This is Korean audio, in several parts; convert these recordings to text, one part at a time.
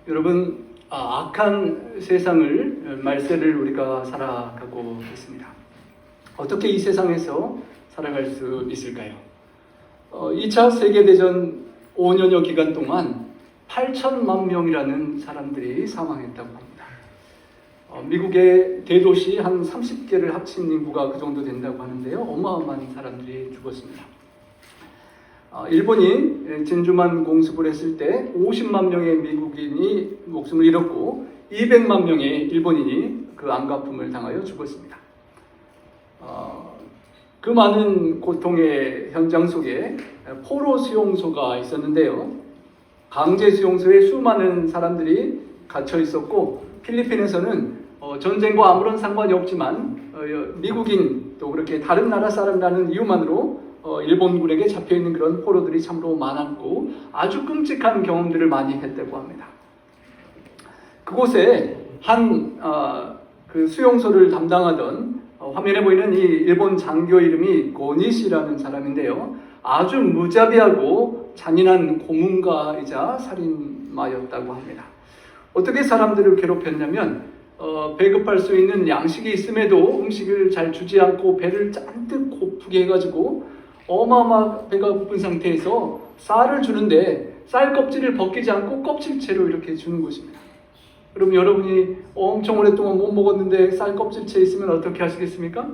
여러분, 악한 세상을 말세를 우리가 살아가고 있습니다. 어떻게 이 세상에서 살아갈 수 있을까요? 2차 세계대전 5년여 기간 동안 8천만 명이라는 사람들이 사망했다고 합니다. 미국의 대도시 한 30개를 합친 인구가 그 정도 된다고 하는데요. 어마어마한 사람들이 죽었습니다. 일본이 진주만 공습을 했을 때 50만 명의 미국인이 목숨을 잃었고 200만 명의 일본인이 그 안가품을 당하여 죽었습니다. 그 많은 고통의 현장 속에 포로 수용소가 있었는데요. 강제 수용소에 수많은 사람들이 갇혀 있었고 필리핀에서는 전쟁과 아무런 상관이 없지만 미국인 또 그렇게 다른 나라 사람이라는 이유만으로 일본군에게 잡혀있는 그런 포로들이 참으로 많았고 아주 끔찍한 경험들을 많이 했다고 합니다. 그곳에 한 그 수용소를 담당하던 화면에 보이는 이 일본 장교 이름이 고니시라는 사람인데요. 아주 무자비하고 잔인한 고문가이자 살인마였다고 합니다. 어떻게 사람들을 괴롭혔냐면 배급할 수 있는 양식이 있음에도 음식을 잘 주지 않고 배를 잔뜩 고프게 해가지고 어마어마 배가 고픈 상태에서 쌀을 주는데 쌀 껍질을 벗기지 않고 껍질채로 이렇게 주는 것입니다. 그럼 여러분이 엄청 오랫동안 못 먹었는데 쌀 껍질채 있으면 어떻게 하시겠습니까?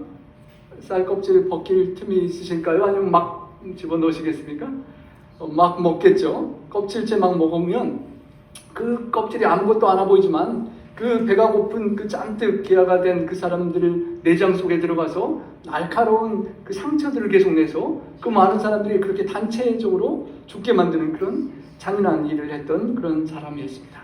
쌀 껍질 벗길 틈이 있으실까요? 아니면 막 집어넣으시겠습니까? 막 먹겠죠. 껍질채 막 먹으면 그 껍질이 아무것도 않아 보이지만 그 배가 고픈 그 잔뜩 기아가 된 그 사람들을 내장 속에 들어가서 날카로운 그 상처들을 계속 내서 그 많은 사람들이 그렇게 단체적으로 죽게 만드는 그런 잔인한 일을 했던 그런 사람이었습니다.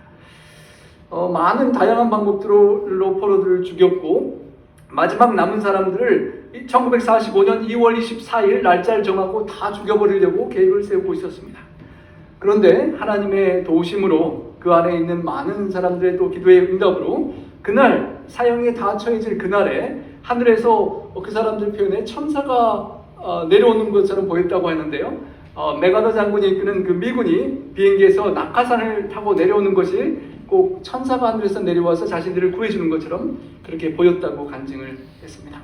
많은 다양한 방법들로 포로들을 죽였고 마지막 남은 사람들을 1945년 2월 24일 날짜를 정하고 다 죽여버리려고 계획을 세우고 있었습니다. 그런데 하나님의 도우심으로 그 안에 있는 많은 사람들의 또 기도의 응답으로 그날 사형에 다 처해질 그날에 하늘에서 그 사람들 표현에 천사가 내려오는 것처럼 보였다고 하는데요. 메가더 장군이 이끄는 그 미군이 비행기에서 낙하산을 타고 내려오는 것이 꼭 천사가 하늘에서 내려와서 자신들을 구해주는 것처럼 그렇게 보였다고 간증을 했습니다.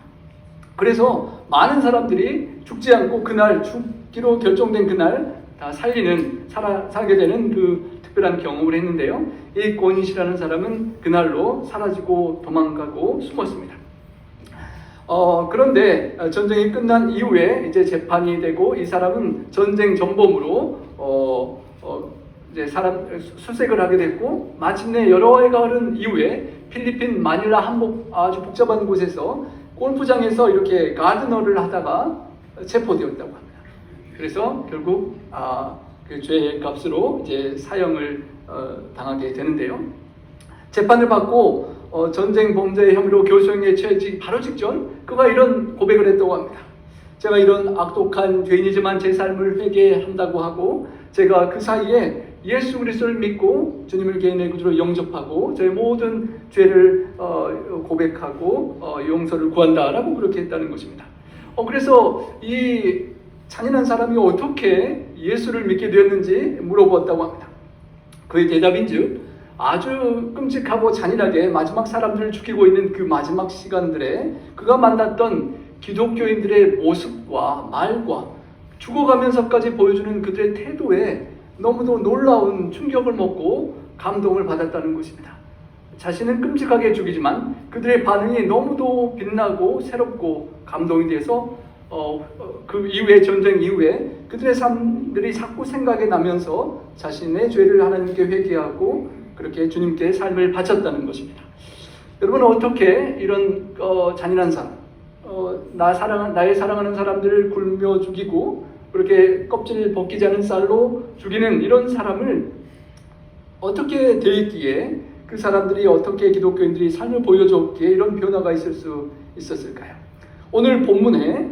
그래서 많은 사람들이 죽지 않고 그날 죽기로 결정된 그날 다 살게 되는 그 특별한 경험을 했는데요. 이 고니시라는 사람은 그날로 사라지고 도망가고 숨었습니다. 그런데 전쟁이 끝난 이후에 이제 재판이 되고 이 사람은 전쟁 전범으로 이제 수색을 하게 됐고 마침내 여러 해가 흐른 이후에 필리핀 마닐라 한복 아주 복잡한 곳에서 골프장에서 이렇게 가드너를 하다가 체포되었다고 합니다. 그래서 결국 그 죄의 값으로 이제 사형을 당하게 되는데요. 재판을 받고 전쟁 범죄 혐의로 교수형에 처해지기 바로 직전 그가 이런 고백을 했다고 합니다. 제가 이런 악독한 죄인이지만 제 삶을 회개한다고 하고 제가 그 사이에 예수 그리스도를 믿고 주님을 개인의 구주로 영접하고 저의 모든 죄를 고백하고 용서를 구한다라고 그렇게 했다는 것입니다. 그래서 이 잔인한 사람이 어떻게 예수를 믿게 되었는지 물어보았다고 합니다. 그의 대답인즉 아주 끔찍하고 잔인하게 마지막 사람들을 죽이고 있는 그 마지막 시간들에 그가 만났던 기독교인들의 모습과 말과 죽어가면서까지 보여주는 그들의 태도에 너무도 놀라운 충격을 먹고 감동을 받았다는 것입니다. 자신은 끔찍하게 죽이지만 그들의 반응이 너무도 빛나고 새롭고 감동이 돼서 그 이후에 전쟁 이후에 그들의 삶들이 자꾸 생각이 나면서 자신의 죄를 하나님께 회개하고 그렇게 주님께 삶을 바쳤다는 것입니다. 여러분은 어떻게 이런 잔인한 삶, 나의 사랑하는 사람들을 굴며 죽이고 그렇게 껍질 벗기지 않은 쌀로 죽이는 이런 사람을 어떻게 대했기에 그 사람들이 어떻게 기독교인들이 삶을 보여줬기에 이런 변화가 있을 수 있었을까요? 오늘 본문에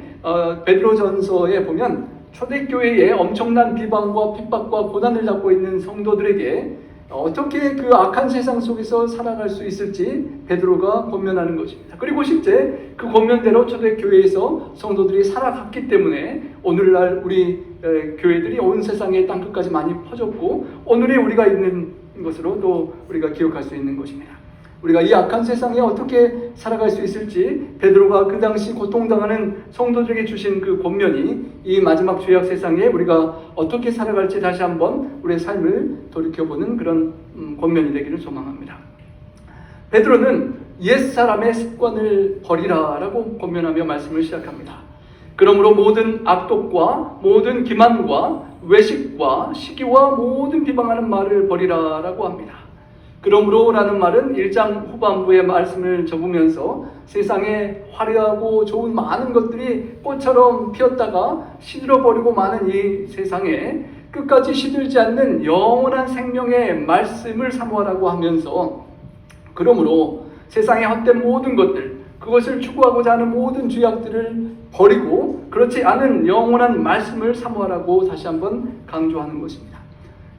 베드로전서에 보면 초대교회에 엄청난 비방과 핍박과 고난을 받고 있는 성도들에게 어떻게 그 악한 세상 속에서 살아갈 수 있을지 베드로가 권면하는 것입니다. 그리고 실제 그 권면대로 초대교회에서 성도들이 살아갔기 때문에 오늘날 우리 교회들이 온 세상의 땅끝까지 많이 퍼졌고 오늘의 우리가 있는 것으로 또 우리가 기억할 수 있는 것입니다. 우리가 이 악한 세상에 어떻게 살아갈 수 있을지 베드로가 그 당시 고통당하는 성도들에게 주신 그 권면이 이 마지막 죄악 세상에 우리가 어떻게 살아갈지 다시 한번 우리의 삶을 돌이켜보는 그런 권면이 되기를 소망합니다. 베드로는 옛사람의 습관을 버리라 라고 권면하며 말씀을 시작합니다. 그러므로 모든 악독과 모든 기만과 외식과 시기와 모든 비방하는 말을 버리라 라고 합니다. 그러므로 라는 말은 1장 후반부의 말씀을 적으면서 세상에 화려하고 좋은 많은 것들이 꽃처럼 피었다가 시들어버리고 마는 이 세상에 끝까지 시들지 않는 영원한 생명의 말씀을 사모하라고 하면서, 그러므로 세상의 헛된 모든 것들, 그것을 추구하고자 하는 모든 죄악들을 버리고 그렇지 않은 영원한 말씀을 사모하라고 다시 한번 강조하는 것입니다.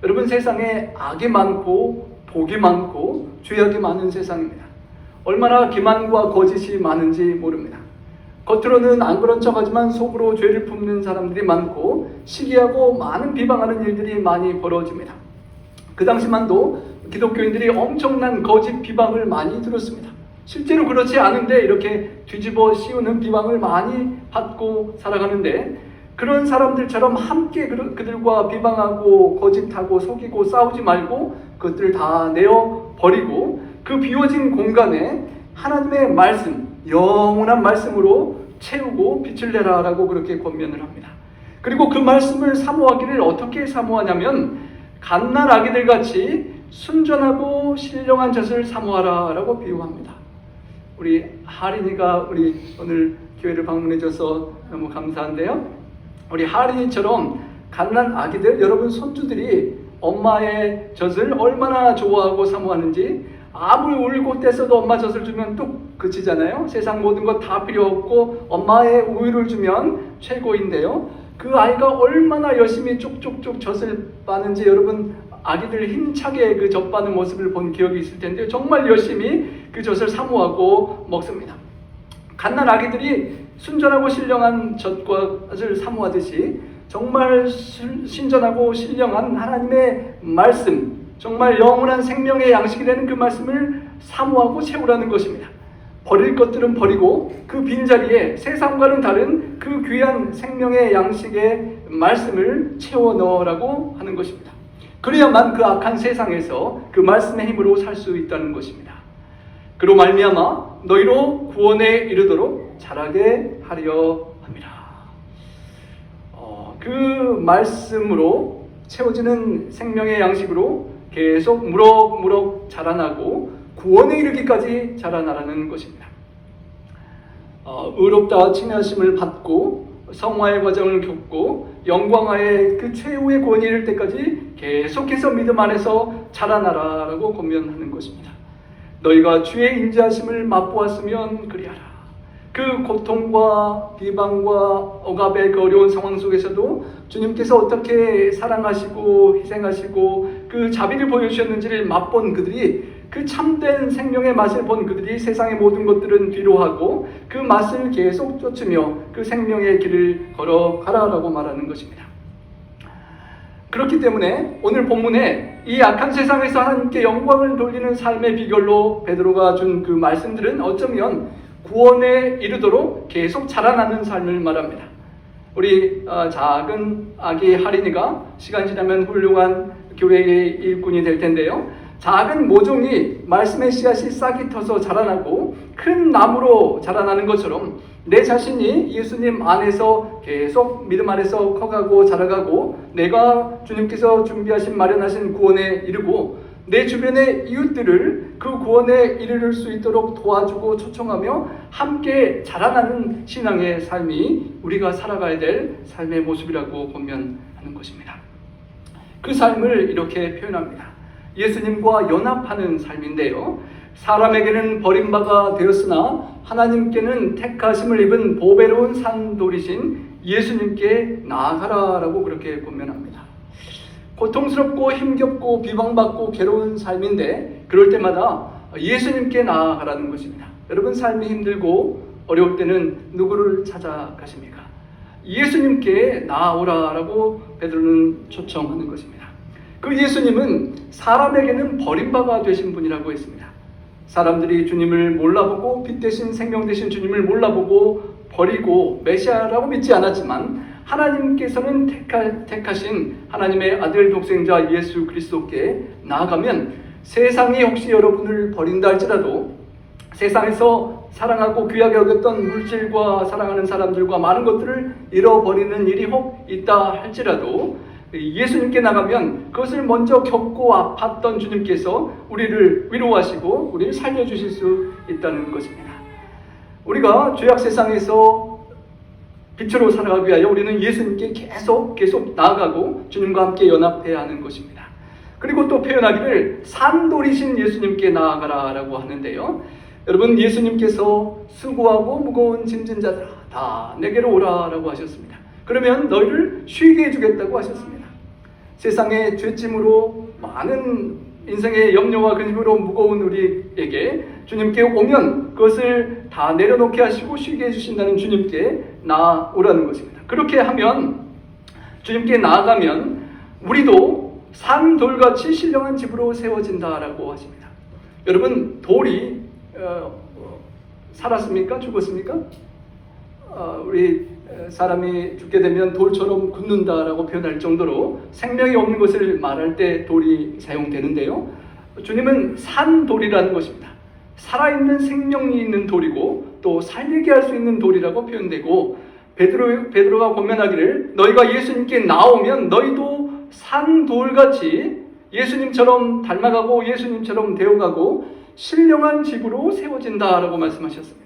여러분, 세상에 악이 많고 복이 많고 죄악이 많은 세상입니다. 얼마나 기만과 거짓이 많은지 모릅니다. 겉으로는 안 그런 척하지만 속으로 죄를 품는 사람들이 많고 시기하고 많은 비방하는 일들이 많이 벌어집니다. 그 당시만도 기독교인들이 엄청난 거짓 비방을 많이 들었습니다. 실제로 그렇지 않은데 이렇게 뒤집어 씌우는 비방을 많이 받고 살아가는데, 그런 사람들처럼 함께 그들과 비방하고 거짓하고 속이고 싸우지 말고 그것들을 다 내어버리고 그 비워진 공간에 하나님의 말씀, 영원한 말씀으로 채우고 빛을 내라 라고 그렇게 권면을 합니다. 그리고 그 말씀을 사모하기를 어떻게 사모하냐면 갓난 아기들 같이 순전하고 신령한 젖을 사모하라 라고 비유합니다. 우리 하린이가 우리 오늘 교회를 방문해줘서 너무 감사한데요, 우리 하린이처럼 갓난 아기들, 여러분 손주들이 엄마의 젖을 얼마나 좋아하고 사모하는지, 아무리 울고 떼서도 엄마 젖을 주면 뚝 그치잖아요. 세상 모든 것 다 필요 없고 엄마의 우유를 주면 최고인데요, 그 아이가 얼마나 열심히 쭉쭉쭉 젖을 빠는지 여러분 아기들 힘차게 그 젖 빠는 모습을 본 기억이 있을 텐데 정말 열심히 그 젖을 사모하고 먹습니다. 갓난 아기들이 순전하고 신령한 젖을 사모하듯이 정말 신전하고 신령한 하나님의 말씀, 정말 영원한 생명의 양식이 되는 그 말씀을 사모하고 채우라는 것입니다. 버릴 것들은 버리고 그 빈자리에 세상과는 다른 그 귀한 생명의 양식의 말씀을 채워 넣으라고 하는 것입니다. 그래야만 그 악한 세상에서 그 말씀의 힘으로 살 수 있다는 것입니다. 그로 말미암아 너희로 구원에 이르도록 자라게 하려 합니다. 그 말씀으로 채워지는 생명의 양식으로 계속 무럭무럭 자라나고 구원에 이르기까지 자라나라는 것입니다. 의롭다 칭하심을 받고 성화의 과정을 겪고 영광하의 그 최후의 구원에 이를 때까지 계속해서 믿음 안에서 자라나라라고 권면하는 것입니다. 너희가 주의 인자하심을 맛보았으면 그리하라. 그 고통과 비방과 억압의 그 어려운 상황 속에서도 주님께서 어떻게 사랑하시고 희생하시고 그 자비를 보여주셨는지를 맛본 그들이, 그 참된 생명의 맛을 본 그들이 세상의 모든 것들은 뒤로하고 그 맛을 계속 쫓으며 그 생명의 길을 걸어가라라고 말하는 것입니다. 그렇기 때문에 오늘 본문에 이 악한 세상에서 하나님께 영광을 돌리는 삶의 비결로 베드로가 준 그 말씀들은 어쩌면 구원에 이르도록 계속 자라나는 삶을 말합니다. 우리 작은 아기 하린이가 시간 지나면 훌륭한 교회의 일꾼이 될 텐데요, 작은 모종이 말씀의 씨앗이 싹이 터서 자라나고 큰 나무로 자라나는 것처럼 내 자신이 예수님 안에서 계속 믿음 안에서 커가고 자라가고 내가 주님께서 준비하신 마련하신 구원에 이르고 내 주변의 이웃들을 그 구원에 이르를 수 있도록 도와주고 초청하며 함께 자라나는 신앙의 삶이 우리가 살아가야 될 삶의 모습이라고 권면하는 것입니다. 그 삶을 이렇게 표현합니다. 예수님과 연합하는 삶인데요, 사람에게는 버림바가 되었으나 하나님께는 택하심을 입은 보배로운 산돌이신 예수님께 나아가라라고 그렇게 권면합니다. 고통스럽고 힘겹고 비방받고 괴로운 삶인데 그럴 때마다 예수님께 나아가라는 것입니다. 여러분, 삶이 힘들고 어려울 때는 누구를 찾아가십니까? 예수님께 나아오라라고 베드로는 초청하는 것입니다. 그 예수님은 사람에게는 버림바가 되신 분이라고 했습니다. 사람들이 주님을 몰라보고 빛 대신 생명 대신 주님을 몰라보고 버리고 메시아라고 믿지 않았지만 하나님께서는 택하신 하나님의 아들 독생자 예수 그리스도께 나아가면 세상이 혹시 여러분을 버린다 할지라도 세상에서 사랑하고 귀하게 여겼던 물질과 사랑하는 사람들과 많은 것들을 잃어버리는 일이 혹 있다 할지라도 예수님께 나가면 그것을 먼저 겪고 아팠던 주님께서 우리를 위로하시고 우리를 살려주실 수 있다는 것입니다. 우리가 죄악 세상에서 빛으로 살아가기 위하여 우리는 예수님께 계속 나아가고 주님과 함께 연합해야 하는 것입니다. 그리고 또 표현하기를 산돌이신 예수님께 나아가라 라고 하는데요. 여러분, 예수님께서 수고하고 무거운 짐진 자들아 다 내게로 오라 라고 하셨습니다. 그러면 너희를 쉬게 해주겠다고 하셨습니다. 세상의 죄짐으로 많은 인생의 염려와 근심으로 무거운 우리에게 주님께 오면 그것을 다 내려놓게 하시고 쉬게 해주신다는 주님께 나아오라는 것입니다. 그렇게 하면 주님께 나아가면 우리도 산돌같이 신령한 집으로 세워진다라고 하십니다. 여러분, 돌이 살았습니까? 죽었습니까? 우리 사람이 죽게 되면 돌처럼 굳는다라고 표현할 정도로 생명이 없는 것을 말할 때 돌이 사용되는데요. 주님은 산돌이라는 것입니다. 살아있는 생명이 있는 돌이고 또 살리게 할 수 있는 돌이라고 표현되고 베드로가 권면하기를 너희가 예수님께 나오면 너희도 산돌같이 예수님처럼 닮아가고 예수님처럼 되어가고 신령한 집으로 세워진다라고 말씀하셨습니다.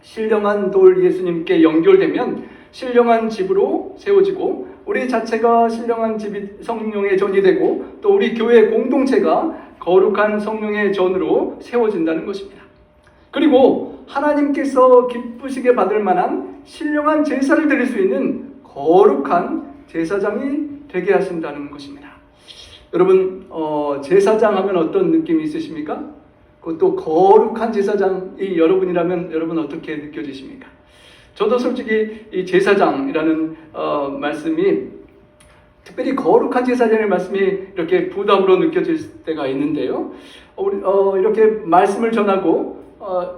신령한 돌 예수님께 연결되면 신령한 집으로 세워지고 우리 자체가 신령한 집이 성령의 전이 되고 또 우리 교회 공동체가 거룩한 성령의 전으로 세워진다는 것입니다. 그리고 하나님께서 기쁘시게 받을 만한 신령한 제사를 드릴 수 있는 거룩한 제사장이 되게 하신다는 것입니다. 여러분, 제사장 하면 어떤 느낌이 있으십니까? 그것도 거룩한 제사장이 여러분이라면 여러분 어떻게 느껴지십니까? 저도 솔직히 이 제사장이라는 말씀이 특별히 거룩한 제사장의 말씀이 이렇게 부담으로 느껴질 때가 있는데요. 이렇게 말씀을 전하고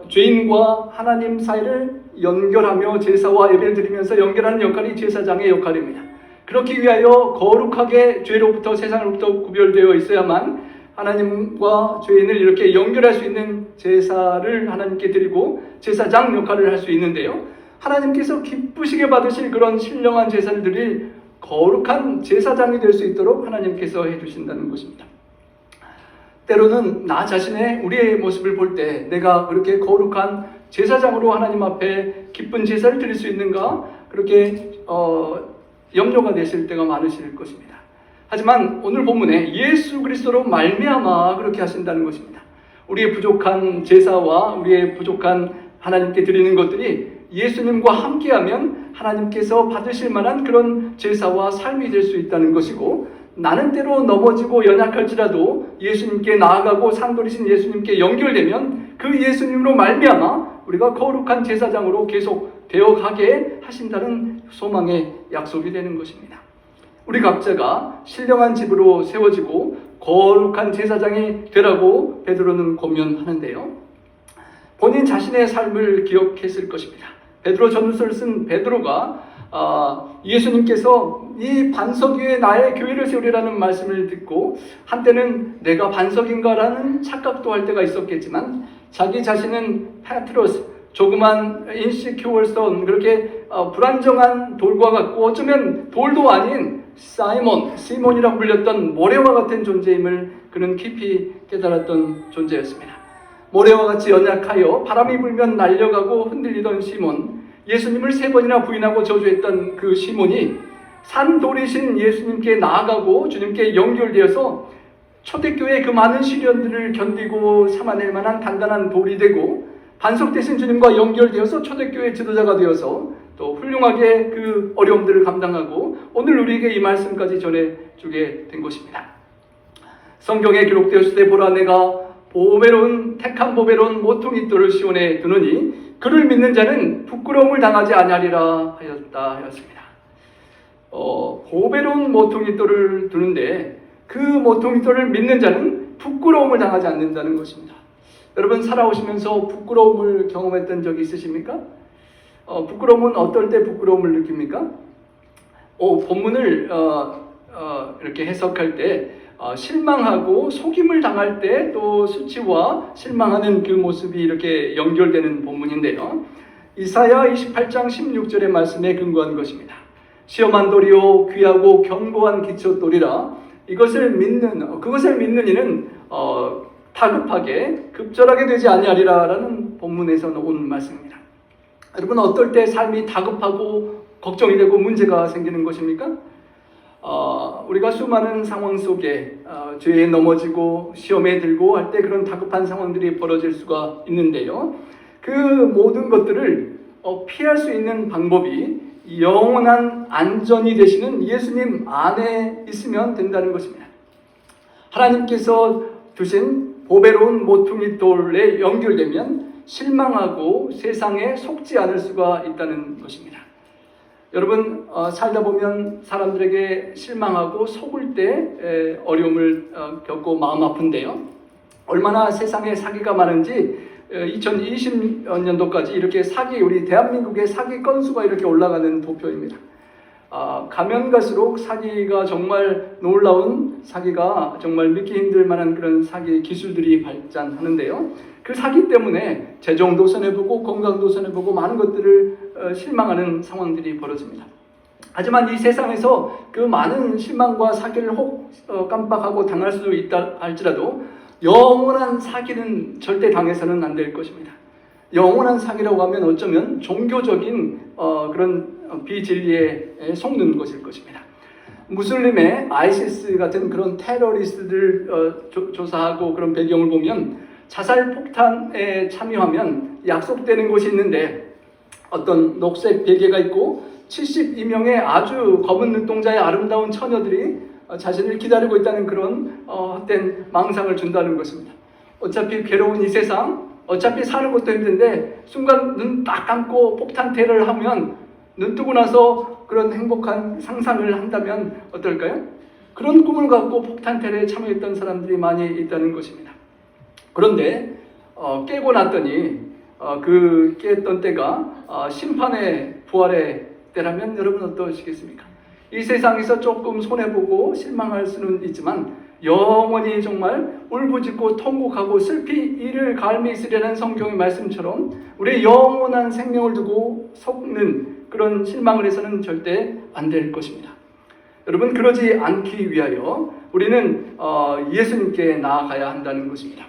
죄인과 하나님 사이를 연결하며 제사와 예배를 드리면서 연결하는 역할이 제사장의 역할입니다. 그렇기 위하여 거룩하게 죄로부터 세상으로부터 구별되어 있어야만 하나님과 죄인을 이렇게 연결할 수 있는 제사를 하나님께 드리고 제사장 역할을 할 수 있는데요. 하나님께서 기쁘시게 받으실 그런 신령한 제사를 드릴 거룩한 제사장이 될 수 있도록 하나님께서 해주신다는 것입니다. 때로는 나 자신의 우리의 모습을 볼 때 내가 그렇게 거룩한 제사장으로 하나님 앞에 기쁜 제사를 드릴 수 있는가 그렇게 염려가 되실 때가 많으실 것입니다. 하지만 오늘 본문에 예수 그리스도로 말미암아 그렇게 하신다는 것입니다. 우리의 부족한 제사와 우리의 부족한 하나님께 드리는 것들이 예수님과 함께하면 하나님께서 받으실 만한 그런 제사와 삶이 될 수 있다는 것이고 나는 때로 넘어지고 연약할지라도 예수님께 나아가고 산돌이신 예수님께 연결되면 그 예수님으로 말미암아 우리가 거룩한 제사장으로 계속 되어가게 하신다는 소망의 약속이 되는 것입니다. 우리 각자가 신령한 집으로 세워지고 거룩한 제사장이 되라고 베드로는 권면하는데요. 본인 자신의 삶을 기억했을 것입니다. 베드로 전후서를 쓴 베드로가 예수님께서 이 반석 위에 나의 교회를 세우리라는 말씀을 듣고 한때는 내가 반석인가라는 착각도 할 때가 있었겠지만 자기 자신은 페트로스, 조그만 인시큐어선 그렇게 불안정한 돌과 같고 어쩌면 돌도 아닌 시몬이라고 불렸던 모래와 같은 존재임을 그는 깊이 깨달았던 존재였습니다. 모래와 같이 연약하여 바람이 불면 날려가고 흔들리던 시몬, 예수님을 3번이나 부인하고 저주했던 그 시몬이 산돌이신 예수님께 나아가고 주님께 연결되어서 초대교회의 그 많은 시련들을 견디고 참아낼 만한 단단한 돌이 되고 반석 대신 주님과 연결되어서 초대교회 지도자가 되어서 또 훌륭하게 그 어려움들을 감당하고 오늘 우리에게 이 말씀까지 전해주게 된 것입니다. 성경에 기록되었을 때 보라 내가 택한 보배로운 모퉁이 돌을 시온에 두느니 그를 믿는 자는 부끄러움을 당하지 아니하리라 하였습니다. 보배로운 모퉁이 돌을 두는데 그 모퉁이돌을 믿는 자는 부끄러움을 당하지 않는다는 것입니다. 여러분 살아오시면서 부끄러움을 경험했던 적이 있으십니까? 부끄러움은 어떨 때 부끄러움을 느낍니까? 본문을 이렇게 해석할 때 실망하고 속임을 당할 때 또 수치와 실망하는 그 모습이 이렇게 연결되는 본문인데요. 이사야 28장 16절의 말씀에 근거한 것입니다. 시험한 돌이요 귀하고 견고한 기초돌이라 그것을 믿는 이는 다급하게 급절하게 되지 아니하리라라는 본문에서 온 말씀입니다. 여러분 어떨 때 삶이 다급하고 걱정이 되고 문제가 생기는 것입니까? 우리가 수많은 상황 속에 죄에 넘어지고 시험에 들고 할 때 그런 다급한 상황들이 벌어질 수가 있는데요. 그 모든 것들을 피할 수 있는 방법이 영원한 안전이 되시는 예수님 안에 있으면 된다는 것입니다. 하나님께서 두신 보배로운 모퉁이돌에 연결되면 실망하고 세상에 속지 않을 수가 있다는 것입니다. 여러분 살다 보면 사람들에게 실망하고 속을 때 어려움을 겪고 마음 아픈데요. 얼마나 세상에 사기가 많은지 2020년도까지 이렇게 우리 대한민국의 사기 건수가 이렇게 올라가는 도표입니다. 가면 갈수록 사기가 정말 놀라운 사기가 정말 믿기 힘들 만한 그런 사기 기술들이 발전하는데요. 그 사기 때문에 재정도 손해보고 건강도 손해보고 많은 것들을 실망하는 상황들이 벌어집니다. 하지만 이 세상에서 그 많은 실망과 사기를 혹 깜빡하고 당할 수도 있다 할지라도 영원한 사기는 절대 당해서는 안 될 것입니다. 영원한 사기라고 하면 어쩌면 종교적인 그런 비진리에 속는 것일 것입니다. 무슬림의 아이시스 같은 그런 테러리스트들 조사하고 그런 배경을 보면 자살 폭탄에 참여하면 약속되는 것이 있는데 어떤 녹색 베개가 있고 72명의 아주 검은 눈동자의 아름다운 처녀들이 자신을 기다리고 있다는 그런 헛된 망상을 준다는 것입니다. 어차피 괴로운 이 세상, 어차피 사는 것도 힘든데 순간 눈 딱 감고 폭탄 테러를 하면 눈 뜨고 나서 그런 행복한 상상을 한다면 어떨까요? 그런 꿈을 갖고 폭탄 테러에 참여했던 사람들이 많이 있다는 것입니다. 그런데 깨고 났더니 그 깼던 때가 심판의 부활의 때라면 여러분 어떠시겠습니까? 이 세상에서 조금 손해보고 실망할 수는 있지만 영원히 정말 울부짖고 통곡하고 슬피 이를 갈미 있으려는 성경의 말씀처럼 우리의 영원한 생명을 두고 속는 그런 실망을 해서는 절대 안 될 것입니다. 여러분 그러지 않기 위하여 우리는 예수님께 나아가야 한다는 것입니다.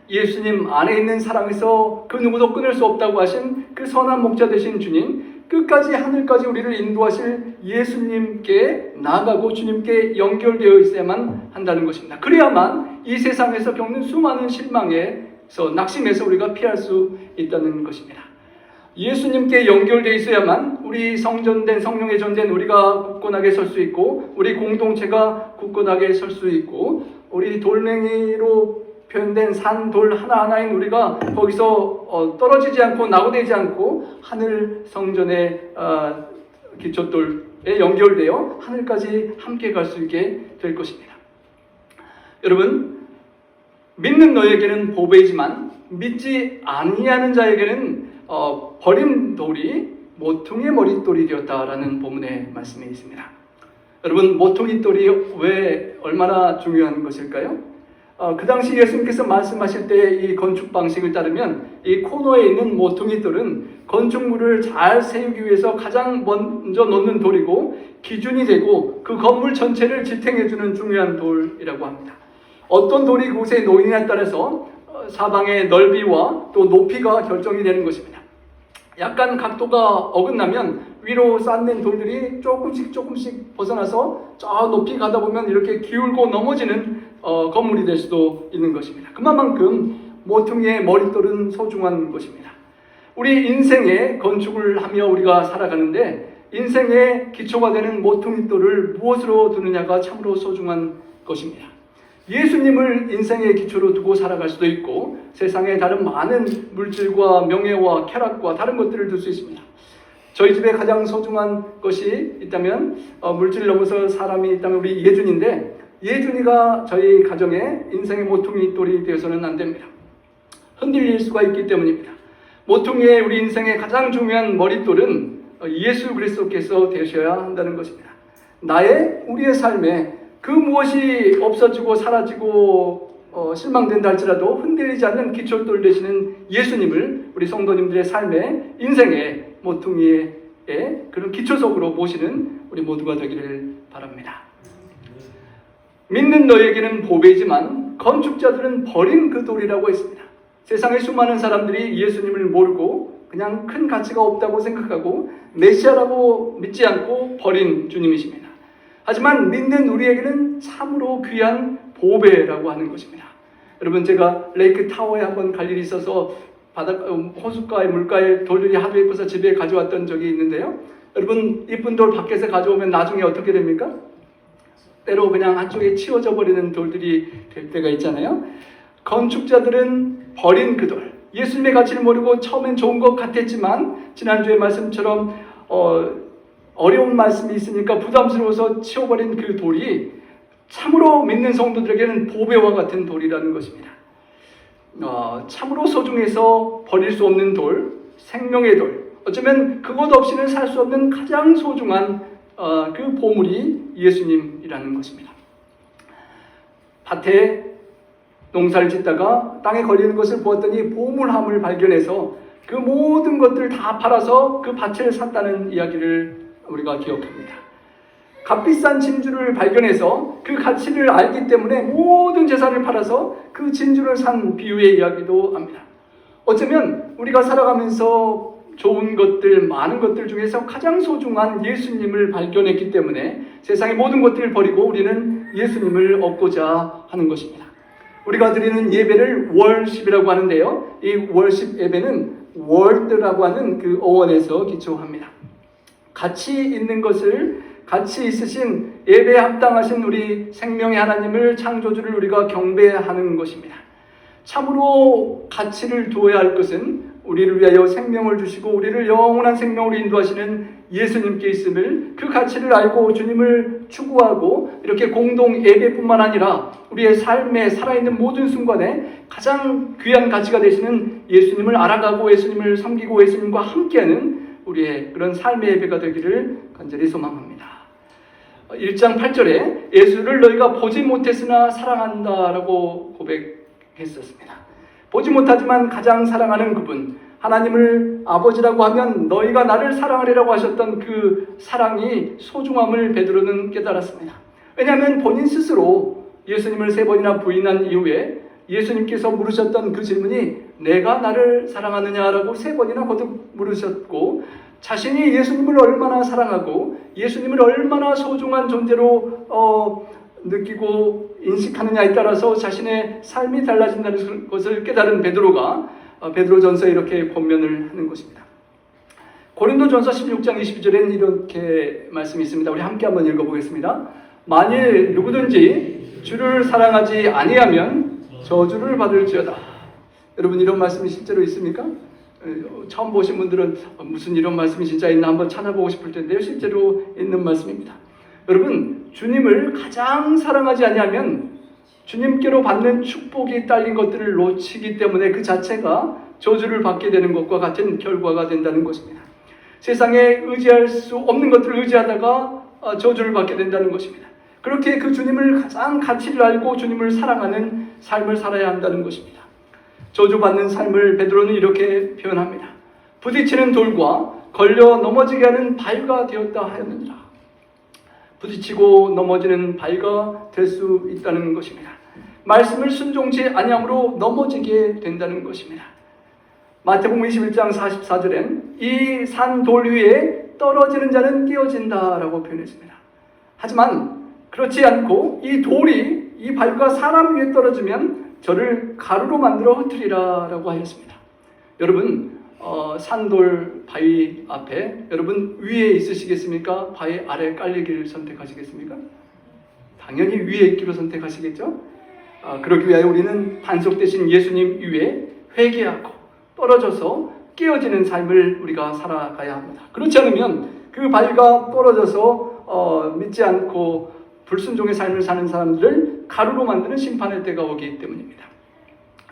예수님 안에 있는 사랑에서 그 누구도 끊을 수 없다고 하신 그 선한 목자 되신 주님, 끝까지 하늘까지 우리를 인도하실 예수님께 나아가고 주님께 연결되어 있어야만 한다는 것입니다. 그래야만 이 세상에서 겪는 수많은 실망에서 낙심해서 우리가 피할 수 있다는 것입니다. 예수님께 연결되어 있어야만 우리 성전된 성령의 전된 우리가 굳건하게 설 수 있고 우리 공동체가 굳건하게 설 수 있고 우리 돌멩이로 표현된 산 돌 하나하나인 우리가 거기서 떨어지지 않고 낙오되지 않고 하늘 성전의 기초돌에 연결되어 하늘까지 함께 갈 수 있게 될 것입니다. 여러분 믿는 너에게는 보배이지만 믿지 아니하는 자에게는 버린 돌이 모퉁이의 머릿돌이 되었다라는 본문의 말씀이 있습니다. 여러분 모퉁이 돌이 왜 얼마나 중요한 것일까요? 그 당시 예수님께서 말씀하실 때 이 건축 방식을 따르면 이 코너에 있는 모퉁이 돌은 건축물을 잘 세우기 위해서 가장 먼저 놓는 돌이고 기준이 되고 그 건물 전체를 지탱해주는 중요한 돌이라고 합니다. 어떤 돌이 그곳에 놓이냐에 따라서 사방의 넓이와 또 높이가 결정이 되는 것입니다. 약간 각도가 어긋나면 위로 쌓는 돌들이 조금씩 벗어나서 저 높이 가다 보면 이렇게 기울고 넘어지는 건물이 될 수도 있는 것입니다. 그만큼 모퉁이의 머릿돌은 소중한 것입니다. 우리 인생의 건축을 하며 우리가 살아가는데 인생의 기초가 되는 모퉁이돌을 무엇으로 두느냐가 참으로 소중한 것입니다. 예수님을 인생의 기초로 두고 살아갈 수도 있고 세상에 다른 많은 물질과 명예와 쾌락과 다른 것들을 둘 수 있습니다. 저희 집에 가장 소중한 것이 있다면 물질을 넘어서 사람이 있다면 우리 예준인데 예준이가 저희 가정의 인생의 모퉁이 돌이 되어서는 안 됩니다. 흔들릴 수가 있기 때문입니다. 모퉁이의 우리 인생의 가장 중요한 머릿돌은 예수 그리스도께서 되셔야 한다는 것입니다. 우리의 삶에 그 무엇이 없어지고 사라지고 실망된다 할지라도 흔들리지 않는 기초돌 되시는 예수님을 우리 성도님들의 삶에 인생의 모퉁이의 그런 기초석으로 모시는 우리 모두가 되기를 바랍니다. 믿는 너에게는 보배이지만 건축자들은 버린 그 돌이라고 했습니다. 세상의 수많은 사람들이 예수님을 모르고 그냥 큰 가치가 없다고 생각하고 메시아라고 믿지 않고 버린 주님이십니다. 하지만 믿는 우리에게는 참으로 귀한 보배라고 하는 것입니다. 여러분, 제가 레이크 타워에 한번 갈 일이 있어서 호숫가에 물가에 돌들이 하도 예뻐서 집에 가져왔던 적이 있는데요. 여러분, 이쁜 돌 밖에서 가져오면 나중에 어떻게 됩니까? 때로 그냥 한쪽에 치워져 버리는 돌들이 될 때가 있잖아요. 건축자들은 버린 그 돌, 예수님의 가치를 모르고 처음엔 좋은 것 같았지만 지난주의 말씀처럼 어려운 말씀이 있으니까 부담스러워서 치워버린 그 돌이 참으로 믿는 성도들에게는 보배와 같은 돌이라는 것입니다. 참으로 소중해서 버릴 수 없는 돌, 생명의 돌, 어쩌면 그것 없이는 살 수 없는 가장 소중한 그 보물이 예수님이라는 것입니다. 밭에 농사를 짓다가 땅에 걸리는 것을 보았더니 보물함을 발견해서 그 모든 것들을 다 팔아서 그 밭을 샀다는 이야기를 우리가 기억합니다. 값비싼 진주를 발견해서 그 가치를 알기 때문에 모든 재산을 팔아서 그 진주를 산 비유의 이야기도 합니다. 어쩌면 우리가 살아가면서 좋은 것들, 많은 것들 중에서 가장 소중한 예수님을 발견했기 때문에 세상의 모든 것들을 버리고 우리는 예수님을 얻고자 하는 것입니다. 우리가 드리는 예배를 월십이라고 하는데요. 이 월십 예배는 월드라고 하는 그 어원에서 기초합니다. 가치 있는 것을 가치 있으신 예배에 합당하신 우리 생명의 하나님을 창조주를 우리가 경배하는 것입니다. 참으로 가치를 두어야 할 것은 우리를 위하여 생명을 주시고 우리를 영원한 생명으로 인도하시는 예수님께 있음을, 그 가치를 알고 주님을 추구하고 이렇게 공동 예배뿐만 아니라 우리의 삶에 살아있는 모든 순간에 가장 귀한 가치가 되시는 예수님을 알아가고 예수님을 섬기고 예수님과 함께하는 우리의 그런 삶의 예배가 되기를 간절히 소망합니다. 1장 8절에 예수를 너희가 보지 못했으나 사랑한다라고 고백했었습니다. 보지 못하지만 가장 사랑하는 그분, 하나님을 아버지라고 하면 너희가 나를 사랑하리라고 하셨던 그 사랑이 소중함을 베드로는 깨달았습니다. 왜냐하면 본인 스스로 예수님을 3번이나 부인한 이후에 예수님께서 물으셨던 그 질문이 내가 나를 사랑하느냐라고 3번이나 거듭 물으셨고, 자신이 예수님을 얼마나 사랑하고 예수님을 얼마나 소중한 존재로 느끼고 인식하느냐에 따라서 자신의 삶이 달라진다는 것을 깨달은 베드로가 베드로전서에 이렇게 권면을 하는 것입니다. 고린도전서 16장 22절에는 이렇게 말씀이 있습니다. 우리 함께 한번 읽어보겠습니다. 만일 누구든지 주를 사랑하지 아니하면 저주를 받을지어다. 여러분, 이런 말씀이 실제로 있습니까? 처음 보신 분들은 무슨 이런 말씀이 진짜 있나 한번 찾아보고 싶을 텐데요. 실제로 있는 말씀입니다. 여러분, 주님을 가장 사랑하지 아니하면 주님께로 받는 축복이 딸린 것들을 놓치기 때문에 그 자체가 저주를 받게 되는 것과 같은 결과가 된다는 것입니다. 세상에 의지할 수 없는 것들을 의지하다가 저주를 받게 된다는 것입니다. 그렇게 그 주님을 가장 가치를 알고 주님을 사랑하는 삶을 살아야 한다는 것입니다. 저주받는 삶을 베드로는 이렇게 표현합니다. 부딪히는 돌과 걸려 넘어지게 하는 바위가 되었다 하였느니라. 부딪히고 넘어지는 바위가 될 수 있다는 것입니다. 말씀을 순종치 아니함으로 넘어지게 된다는 것입니다. 마태복음 21장 44절엔 이 산 돌 위에 떨어지는 자는 깨어진다라고 표현했습니다. 하지만 그렇지 않고 이 돌이, 이 바위가 사람 위에 떨어지면 저를 가루로 만들어 흩으리라 라고 하였습니다. 여러분, 산돌 바위 앞에 여러분 위에 있으시겠습니까? 바위 아래 깔리기를 선택하시겠습니까? 당연히 위에 있기로 선택하시겠죠? 그러기 위하여 우리는 반석 되신 예수님 위에 회개하고 떨어져서 깨어지는 삶을 우리가 살아가야 합니다. 그렇지 않으면 그 바위가 떨어져서 믿지 않고 불순종의 삶을 사는 사람들을 가루로 만드는 심판의 때가 오기 때문입니다.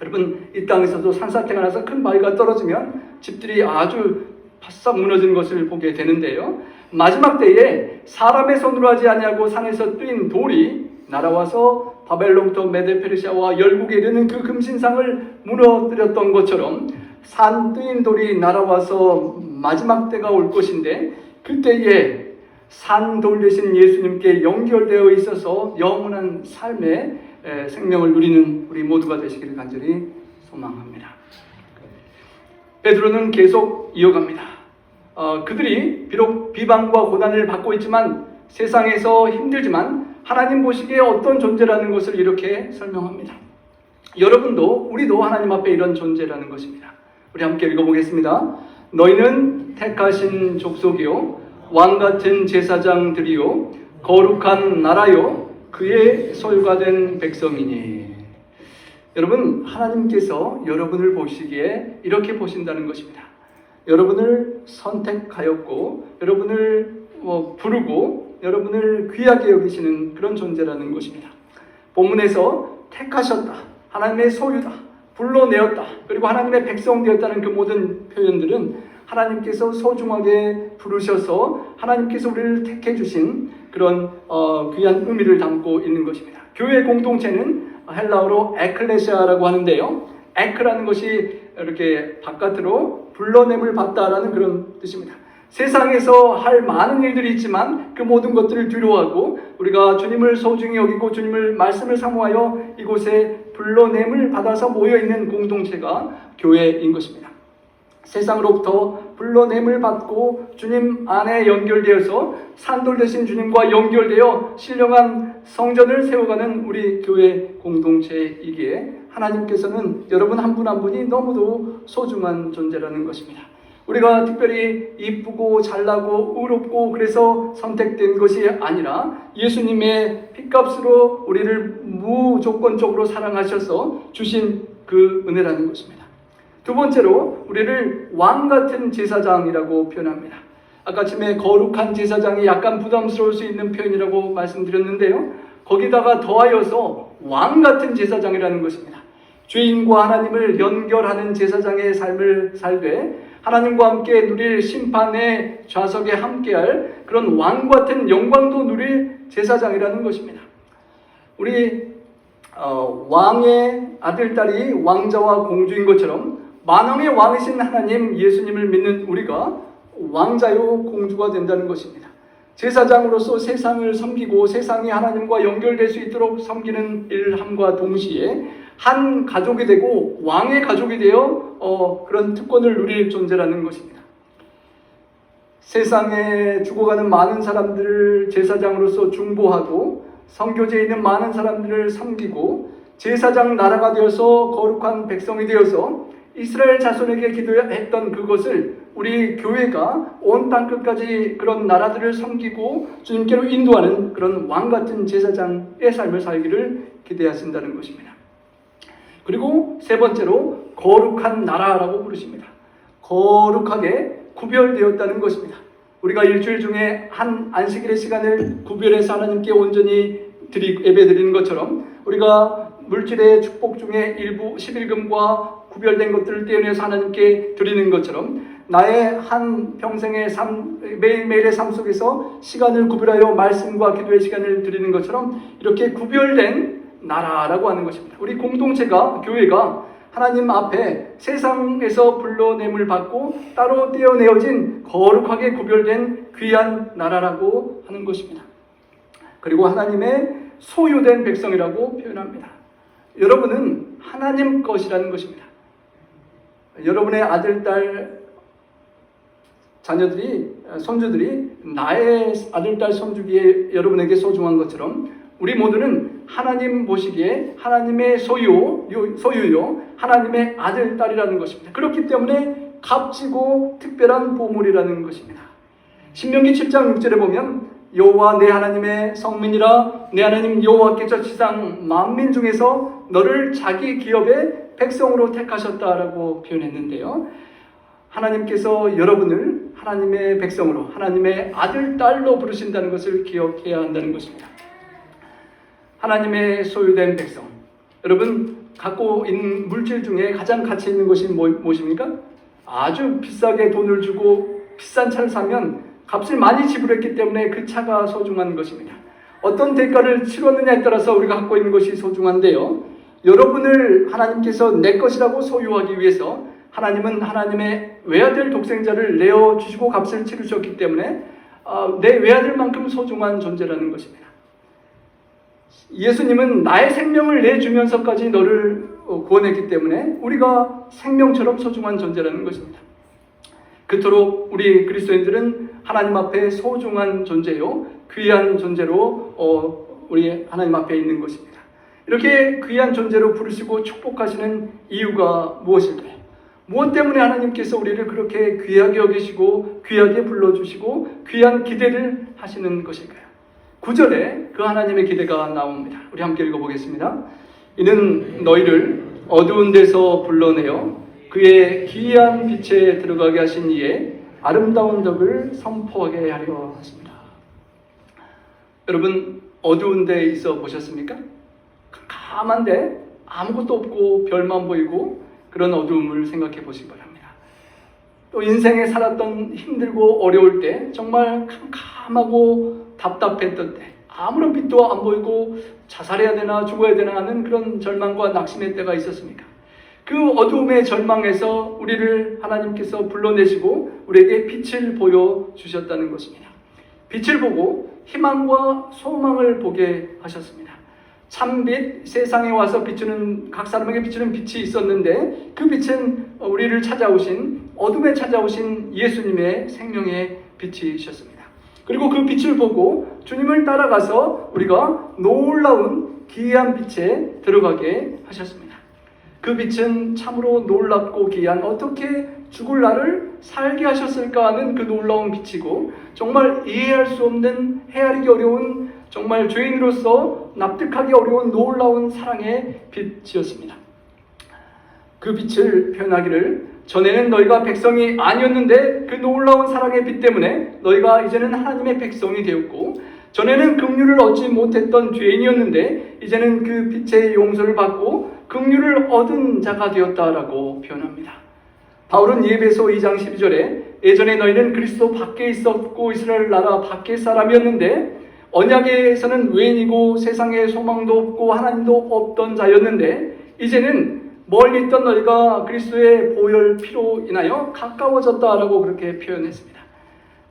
여러분, 이 땅에서도 산사태가 나서 큰 바위가 떨어지면 집들이 아주 바싹 무너지는 것을 보게 되는데요. 마지막 때에 사람의 손으로 하지 아니하고 산에서 뜨인 돌이 날아와서 바벨론부터 메데페르시아와 열국에 이르는 그 금신상을 무너뜨렸던 것처럼 산 뜨인 돌이 날아와서 마지막 때가 올 것인데, 그때에 산 돌 되신 예수님께 연결되어 있어서 영원한 삶의 생명을 누리는 우리 모두가 되시기를 간절히 소망합니다. 베드로는 계속 이어갑니다. 그들이 비록 비방과 고난을 받고 있지만, 세상에서 힘들지만 하나님 보시기에 어떤 존재라는 것을 이렇게 설명합니다. 여러분도, 우리도 하나님 앞에 이런 존재라는 것입니다. 우리 함께 읽어보겠습니다. 너희는 택하신 족속이요 왕같은 제사장들이요 거룩한 나라요 그의 소유가 된 백성이니. 여러분, 하나님께서 여러분을 보시기에 이렇게 보신다는 것입니다. 여러분을 선택하였고 여러분을 부르고 여러분을 귀하게 여기시는 그런 존재라는 것입니다. 본문에서 택하셨다, 하나님의 소유다, 불러내었다, 그리고 하나님의 백성 되었다는 그 모든 표현들은 하나님께서 소중하게 부르셔서 하나님께서 우리를 택해 주신 그런 귀한 의미를 담고 있는 것입니다. 교회 공동체는 헬라어로 에클레시아라고 하는데요, 에크라는 것이 이렇게 바깥으로 불러냄을 받다라는 그런 뜻입니다. 세상에서 할 많은 일들이 있지만 그 모든 것들을 뒤로하고 우리가 주님을 소중히 여기고 주님을 말씀을 사모하여 이곳에 불러냄을 받아서 모여있는 공동체가 교회인 것입니다. 세상으로부터 불러냄을 받고 주님 안에 연결되어서 산돌 되신 주님과 연결되어 신령한 성전을 세워가는 우리 교회 공동체이기에 하나님께서는 여러분 한 분 한 분이 너무도 소중한 존재라는 것입니다. 우리가 특별히 이쁘고 잘나고 의롭고 그래서 선택된 것이 아니라 예수님의 핏값으로 우리를 무조건적으로 사랑하셔서 주신 그 은혜라는 것입니다. 두 번째로 우리를 왕같은 제사장이라고 표현합니다. 아까 전에 거룩한 제사장이 약간 부담스러울 수 있는 표현이라고 말씀드렸는데요, 거기다가 더하여서 왕같은 제사장이라는 것입니다. 죄인과 하나님을 연결하는 제사장의 삶을 살되 하나님과 함께 누릴 심판의 좌석에 함께할 그런 왕같은 영광도 누릴 제사장이라는 것입니다. 우리 왕의 아들, 딸이 왕자와 공주인 것처럼 만왕의 왕이신 하나님 예수님을 믿는 우리가 왕자요 공주가 된다는 것입니다. 제사장으로서 세상을 섬기고 세상이 하나님과 연결될 수 있도록 섬기는 일함과 동시에 한 가족이 되고 왕의 가족이 되어 그런 특권을 누릴 존재라는 것입니다. 세상에 죽어가는 많은 사람들을 제사장으로서 중보하고 선교지에 있는 많은 사람들을 섬기고 제사장 나라가 되어서 거룩한 백성이 되어서 이스라엘 자손에게 기도했던 그것을 우리 교회가 온 땅끝까지 그런 나라들을 섬기고 주님께로 인도하는 그런 왕같은 제사장의 삶을 살기를 기대하신다는 것입니다. 그리고 세 번째로 거룩한 나라라고 부르십니다. 거룩하게 구별되었다는 것입니다. 우리가 일주일 중에 한 안식일의 시간을 구별해서 하나님께 온전히 예배드리는 것처럼 우리가 물질의 축복 중에 일부 11금과 구별된 것들을 떼어내서 하나님께 드리는 것처럼 나의 한 평생의 삶, 매일매일의 삶 속에서 시간을 구별하여 말씀과 기도의 시간을 드리는 것처럼 이렇게 구별된 나라라고 하는 것입니다. 우리 공동체가, 교회가 하나님 앞에 세상에서 불러냄을 받고 따로 떼어내어진 거룩하게 구별된 귀한 나라라고 하는 것입니다. 그리고 하나님의 소유된 백성이라고 표현합니다. 여러분은 하나님 것이라는 것입니다. 여러분의 아들, 딸, 자녀들이, 손주들이 나의 아들, 딸, 손주기에 여러분에게 소중한 것처럼 우리 모두는 하나님 보시기에 하나님의 소유요, 하나님의 아들, 딸이라는 것입니다. 그렇기 때문에 값지고 특별한 보물이라는 것입니다. 신명기 7장 6절에 보면 여호와 내 하나님의 성민이라, 내 하나님 여호와께서 지상 만민 중에서 너를 자기 기업의 백성으로 택하셨다라고 표현했는데요, 하나님께서 여러분을 하나님의 백성으로, 하나님의 아들, 딸로 부르신다는 것을 기억해야 한다는 것입니다. 하나님의 소유된 백성. 여러분, 갖고 있는 물질 중에 가장 가치 있는 것이 무엇입니까? 아주 비싸게 돈을 주고 비싼 차를 사면 값을 많이 지불했기 때문에 그 차가 소중한 것입니다. 어떤 대가를 치렀느냐에 따라서 우리가 갖고 있는 것이 소중한데요. 여러분을 하나님께서 내 것이라고 소유하기 위해서 하나님은 하나님의 외아들 독생자를 내어주시고 값을 치르셨기 때문에 내 외아들만큼 소중한 존재라는 것입니다. 예수님은 나의 생명을 내주면서까지 너를 구원했기 때문에 우리가 생명처럼 소중한 존재라는 것입니다. 그토록 우리 그리스도인들은 하나님 앞에 소중한 존재요, 귀한 존재로 우리 하나님 앞에 있는 것입니다. 이렇게 귀한 존재로 부르시고 축복하시는 이유가 무엇일까요? 무엇 때문에 하나님께서 우리를 그렇게 귀하게 여기시고 귀하게 불러주시고 귀한 기대를 하시는 것일까요? 9절에 그 하나님의 기대가 나옵니다. 우리 함께 읽어보겠습니다. 이는 너희를 어두운 데서 불러내어 그의 기이한 빛에 들어가게 하신 이의 아름다운 덕을 선포하게 하려 하십니다. 여러분, 어두운 데 있어 보셨습니까? 캄캄한데 아무것도 없고 별만 보이고 그런 어두움을 생각해 보시기 바랍니다. 또 인생에 살았던 힘들고 어려울 때 정말 캄캄하고 답답했던 때 아무런 빛도 안 보이고 자살해야 되나 죽어야 되나 하는 그런 절망과 낙심의 때가 있었습니까? 그 어두움의 절망에서 우리를 하나님께서 불러내시고 우리에게 빛을 보여주셨다는 것입니다. 빛을 보고 희망과 소망을 보게 하셨습니다. 참빛, 세상에 와서 비추는, 각 사람에게 비추는 빛이 있었는데 그 빛은 우리를 찾아오신, 어둠에 찾아오신 예수님의 생명의 빛이셨습니다. 그리고 그 빛을 보고 주님을 따라가서 우리가 놀라운 기이한 빛에 들어가게 하셨습니다. 그 빛은 참으로 놀랍고 기이한, 어떻게 죽을 나를 살게 하셨을까 하는 그 놀라운 빛이고, 정말 이해할 수 없는, 헤아리기 어려운, 정말 죄인으로서 납득하기 어려운 놀라운 사랑의 빛이었습니다. 그 빛을 표현하기를, 전에는 너희가 백성이 아니었는데 그 놀라운 사랑의 빛 때문에 너희가 이제는 하나님의 백성이 되었고, 전에는 긍휼을 얻지 못했던 죄인이었는데 이제는 그 빛의 용서를 받고 긍휼을 얻은 자가 되었다라고 표현합니다. 바울은 에베소 2장 12절에 예전에 너희는 그리스도 밖에 있었고 이스라엘 나라 밖의 사람이었는데 언약에서는 외인이고 세상에 소망도 없고 하나님도 없던 자였는데 이제는 멀리 있던 너희가 그리스도의 보혈 피로 인하여 가까워졌다라고 그렇게 표현했습니다.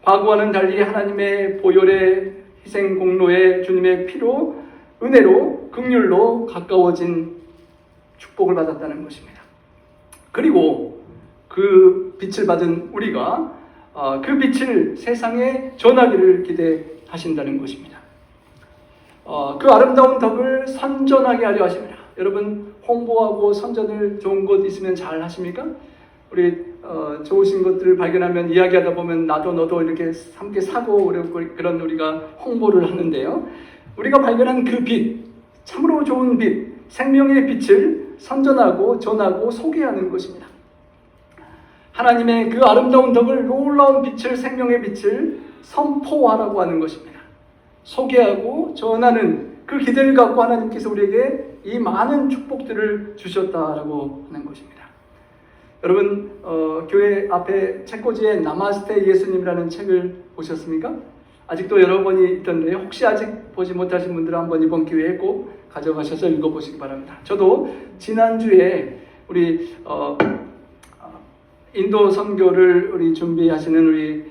과거와는 달리 하나님의 보혈의 희생 공로의 주님의 피로, 은혜로, 긍휼로 가까워진 축복을 받았다는 것입니다. 그리고 그 빛을 받은 우리가 그 빛을 세상에 전하기를 기대하신다는 것입니다. 그 아름다운 덕을 선전하게 하려 하십니다. 여러분, 홍보하고 선전을 좋은 것 있으면 잘 하십니까? 우리 좋으신 것들을 발견하면 이야기하다 보면 나도 너도 이렇게 함께 사고 그런 우리가 홍보를 하는데요. 우리가 발견한 그 빛, 참으로 좋은 빛, 생명의 빛을 선전하고 전하고 소개하는 것입니다. 하나님의 그 아름다운 덕을, 놀라운 빛을, 생명의 빛을 선포하라고 하는 것입니다. 소개하고 전하는 그 기대를 갖고 하나님께서 우리에게 이 많은 축복들을 주셨다라고 하는 것입니다. 여러분, 교회 앞에 책꽂이에 나마스테 예수님이라는 책을 보셨습니까? 아직도 여러 번이 있던데 혹시 아직 보지 못하신 분들은 한번 이번 기회에 꼭 가져가셔서 읽어보시기 바랍니다. 저도 지난주에 우리 인도 선교를 우리 준비하시는 우리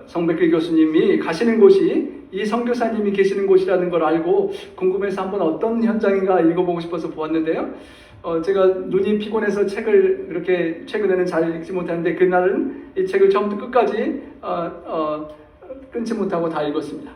성백길 교수님이 가시는 곳이 이 선교사님이 계시는 곳이라는 걸 알고 궁금해서 한번 어떤 현장인가 읽어보고 싶어서 보았는데요. 제가 눈이 피곤해서 책을 이렇게 최근에는 잘 읽지 못하는데 그날은 이 책을 처음부터 끝까지 끊지 못하고 다 읽었습니다.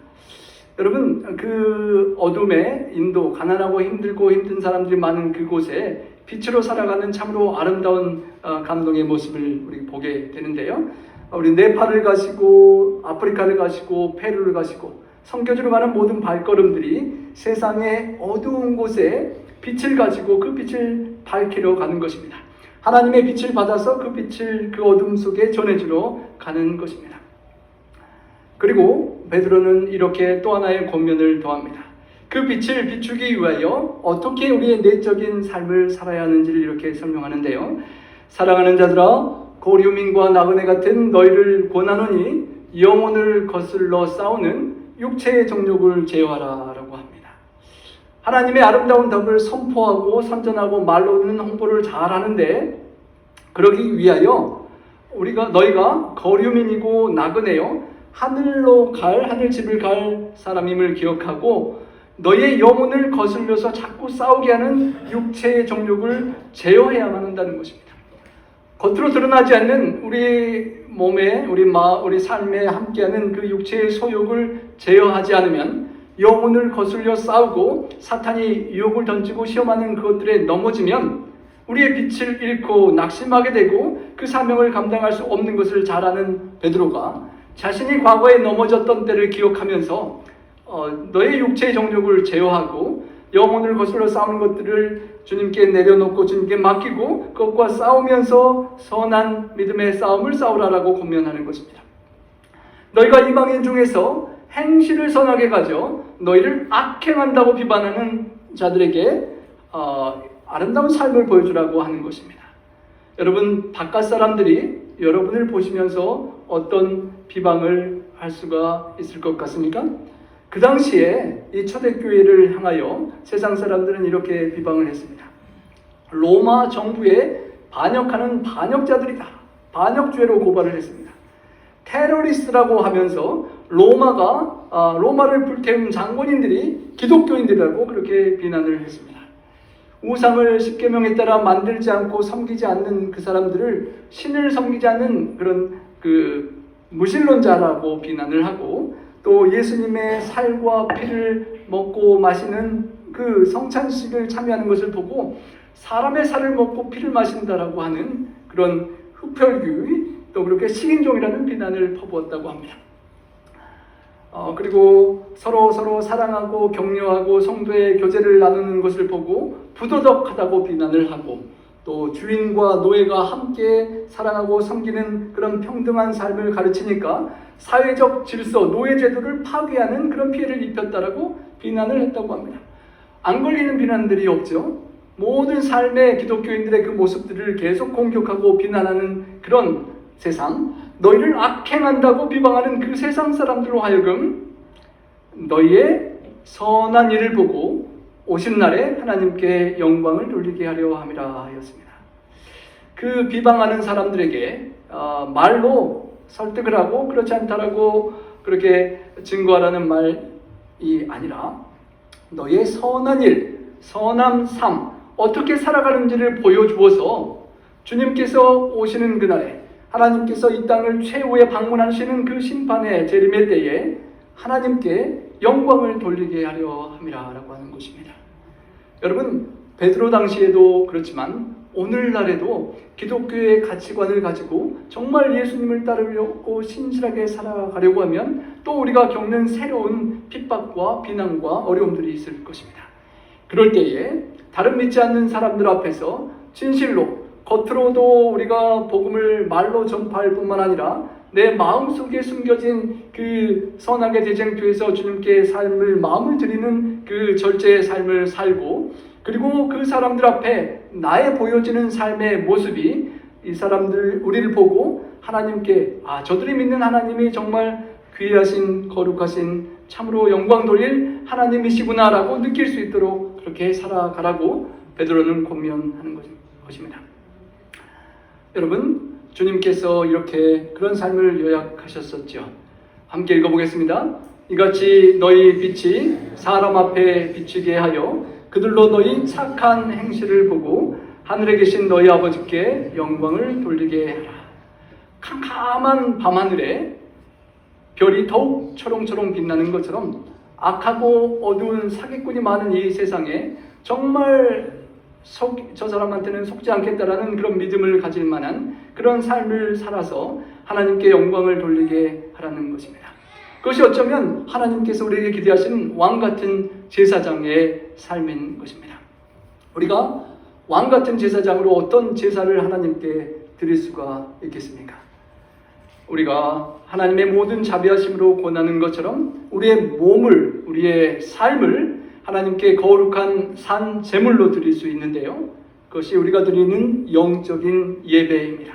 여러분, 그 어둠에 인도, 가난하고 힘들고 힘든 사람들이 많은 그곳에 빛으로 살아가는 참으로 아름다운 감동의 모습을 우리 보게 되는데요. 우리 네팔을 가시고 아프리카를 가시고 페루를 가시고 선교지로 가는 모든 발걸음들이 세상의 어두운 곳에 빛을 가지고 그 빛을 밝히러 가는 것입니다. 하나님의 빛을 받아서 그 빛을 그 어둠 속에 전해주러 가는 것입니다. 그리고 베드로는 이렇게 또 하나의 권면을 더합니다. 그 빛을 비추기 위하여 어떻게 우리의 내적인 삶을 살아야 하는지를 이렇게 설명하는데요. 사랑하는 자들아, 고류민과 나그네 같은 너희를 권하노니 영혼을 거슬러 싸우는 육체의 정욕을 제어하라 라고 합니다. 하나님의 아름다운 덕을 선포하고 선전하고 말로는 홍보를 잘 하는데, 그러기 위하여 너희가 거류민이고 나그네요 하늘집을 갈 사람임을 기억하고 너희의 영혼을 거슬려서 자꾸 싸우게 하는 육체의 정욕을 제어해야만 한다는 것입니다. 겉으로 드러나지 않는 우리 몸에, 우리 삶에 함께하는 그 육체의 소욕을 제어하지 않으면 영혼을 거슬려 싸우고 사탄이 유혹을 던지고 시험하는 그것들에 넘어지면 우리의 빛을 잃고 낙심하게 되고 그 사명을 감당할 수 없는 것을 잘 아는 베드로가 자신이 과거에 넘어졌던 때를 기억하면서 너의 육체의 정욕을 제어하고 영혼을 거슬러 싸우는 것들을 주님께 내려놓고 주님께 맡기고 그것과 싸우면서 선한 믿음의 싸움을 싸우라라고 권면하는 것입니다. 너희가 이방인 중에서 행실을 선하게 가져 너희를 악행한다고 비판하는 자들에게 아름다운 삶을 보여주라고 하는 것입니다. 여러분, 바깥 사람들이 여러분을 보시면서 어떤 비방을 할 수가 있을 것 같습니까? 그 당시에 이 초대교회를 향하여 세상 사람들은 이렇게 비방을 했습니다. 로마 정부에 반역하는 반역자들이다. 반역죄로 고발을 했습니다. 테러리스트라고 하면서 로마를 불태운 장본인들이 기독교인들이라고 그렇게 비난을 했습니다. 우상을 십계명에 따라 만들지 않고 섬기지 않는 그 사람들을 신을 섬기지 않는 그런 무신론자라고 비난을 하고, 또 예수님의 살과 피를 먹고 마시는 그 성찬식을 참여하는 것을 보고 사람의 살을 먹고 피를 마신다라고 하는 그런 흡혈귀, 또 그렇게 식인종이라는 비난을 퍼부었다고 합니다. 그리고 서로 사랑하고 격려하고 성도의 교제를 나누는 것을 보고 부도덕하다고 비난을 하고, 또 주인과 노예가 함께 사랑하고 섬기는 그런 평등한 삶을 가르치니까 사회적 질서, 노예 제도를 파괴하는 그런 피해를 입혔다라고 비난을 했다고 합니다. 안 걸리는 비난들이 없죠. 모든 삶의 기독교인들의 그 모습들을 계속 공격하고 비난하는 그런 세상, 너희를 악행한다고 비방하는 그 세상 사람들로 하여금 너희의 선한 일을 보고 오신 날에 하나님께 영광을 돌리게 하려 함이라 하였습니다. 그 비방하는 사람들에게 말로 설득을 하고 그렇지 않다라고 그렇게 증거하라는 말이 아니라 너희의 선한 일, 선한 삶, 어떻게 살아가는지를 보여주어서 주님께서 오시는 그날에, 하나님께서 이 땅을 최후에 방문하시는 그 심판의 재림의 때에 하나님께 영광을 돌리게 하려 함이라라고 하는 것입니다. 여러분, 베드로 당시에도 그렇지만 오늘날에도 기독교의 가치관을 가지고 정말 예수님을 따르려고 신실하게 살아가려고 하면 또 우리가 겪는 새로운 핍박과 비난과 어려움들이 있을 것입니다. 그럴 때에 다른 믿지 않는 사람들 앞에서 진실로, 겉으로도 우리가 복음을 말로 전파할 뿐만 아니라 내 마음속에 숨겨진 그 선하게 대쟁투에서 주님께 마음을 드리는 그 절제의 삶을 살고, 그리고 그 사람들 앞에 나의 보여지는 삶의 모습이 이 사람들, 우리를 보고 하나님께 저들이 믿는 하나님이 정말 귀하신, 거룩하신, 참으로 영광 돌릴 하나님이시구나 라고 느낄 수 있도록 그렇게 살아가라고 베드로는 권면하는 것입니다. 여러분, 주님께서 이렇게 그런 삶을 요약하셨었죠. 함께 읽어보겠습니다. 이같이 너희 빛이 사람 앞에 비치게 하여 그들로 너희 착한 행실을 보고 하늘에 계신 너희 아버지께 영광을 돌리게 하라. 캄캄한 밤하늘에 별이 더욱 초롱초롱 빛나는 것처럼 악하고 어두운 사기꾼이 많은 이 세상에 정말 저 사람한테는 속지 않겠다라는 그런 믿음을 가질 만한 그런 삶을 살아서 하나님께 영광을 돌리게 하라는 것입니다. 그것이 어쩌면 하나님께서 우리에게 기대하신 왕같은 제사장의 삶인 것입니다. 우리가 왕같은 제사장으로 어떤 제사를 하나님께 드릴 수가 있겠습니까? 우리가 하나님의 모든 자비하심으로 권하는 것처럼 우리의 몸을, 우리의 삶을 하나님께 거룩한 산 제물로 드릴 수 있는데요. 그것이 우리가 드리는 영적인 예배입니다.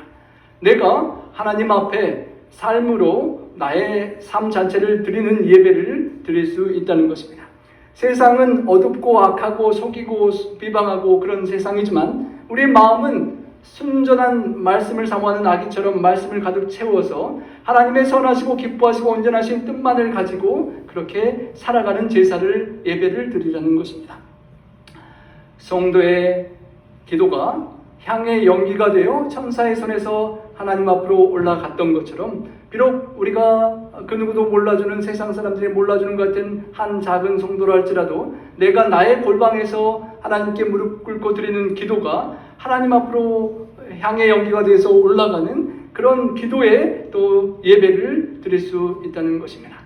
내가 하나님 앞에 삶으로 나의 삶 자체를 드리는 예배를 드릴 수 있다는 것입니다. 세상은 어둡고 악하고 속이고 비방하고 그런 세상이지만 우리의 마음은 순전한 말씀을 사모하는 아기처럼 말씀을 가득 채워서 하나님의 선하시고 기뻐하시고 온전하신 뜻만을 가지고 그렇게 살아가는 제사를 예배를 드리라는 것입니다. 성도의 기도가 향의 연기가 되어 천사의 손에서 하나님 앞으로 올라갔던 것처럼 비록 우리가 그 누구도 몰라주는 세상 사람들이 몰라주는 것 같은 한 작은 성도라 할지라도 내가 나의 골방에서 하나님께 무릎 꿇고 드리는 기도가 하나님 앞으로 향의 연기가 되어서 올라가는 그런 기도에 또 예배를 드릴 수 있다는 것입니다.